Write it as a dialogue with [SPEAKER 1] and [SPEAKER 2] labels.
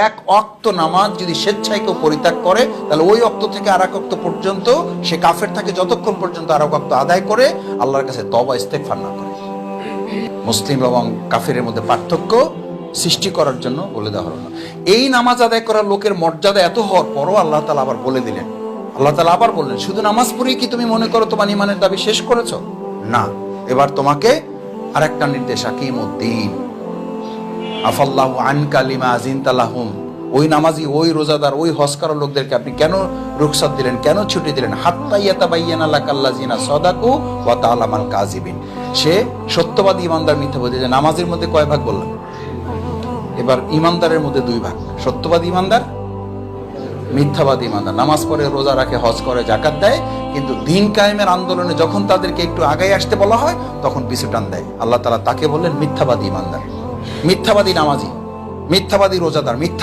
[SPEAKER 1] এক ওয়াক্ত নামাজ যদি স্বেচ্ছায় কেউ পরিত্যাগ করে, তাহলে ওই ওয়াক্ত থেকে আর এক ওয়াক্ত পর্যন্ত সে কাফের থাকে, যতক্ষণ পর্যন্ত আর এক ওয়াক্ত আদায় করে আল্লাহর কাছে তওবা ইস্তেগফার না করে। মুসলিম এবং কাফেরের মধ্যে পার্থক্য সৃষ্টি করার জন্য বলে দেওয়া হলো না। এই নামাজ আদায় করার লোকের মর্যাদা এত হওয়ার পরও আল্লাহ তাআলা আবার বলে দিলেন, আল্লাহ তাআলা আবার বললেন, শুধু নামাজ পড়েই কি তুমি মনে করো তোমার ঈমানের দাবি শেষ করেছো? না, এবার তোমাকে আরেকটা নির্দেশ, আকিমুদ্দিন আফাল্লাহু আনকা লিমা আযিনতা লাহুম। ওই নামাজি, ওই রোজাদার, ওই হজ করার লোকদেরকে আপনি কেন রুখসাত দিলেন, কেন ছুটি দিলেন? হাত্তা ইয়াতাবায়্যানা লাকাল্লাযিনা সাদাকু ওয়া তা'লামাল কাযিবিন। সে সত্যবাদী, ইমানদার, মিথ্যাবাদী। যে নামাজের মধ্যে কয় ভাগ বললাম? এবার ইমানদারের মধ্যে দুই ভাগ, সত্যবাদী ইমানদার, মিথ্যাবাদী ইমানদার। নামাজ পড়ে, রোজা রাখে, হজ করে, যাকাত দেয়, কিন্তু দিন কায়েমের আন্দোলনে যখন তাদেরকে একটু আগায় আসতে বলা হয় তখন পিছু টান দেয়। আল্লাহ তাআলা তাকে বললেন মিথ্যাবাদী ইমানদার, মিথ্যাবাদী নামাজি, মিথ্যাবাদী রোজাদার, মিথ্যা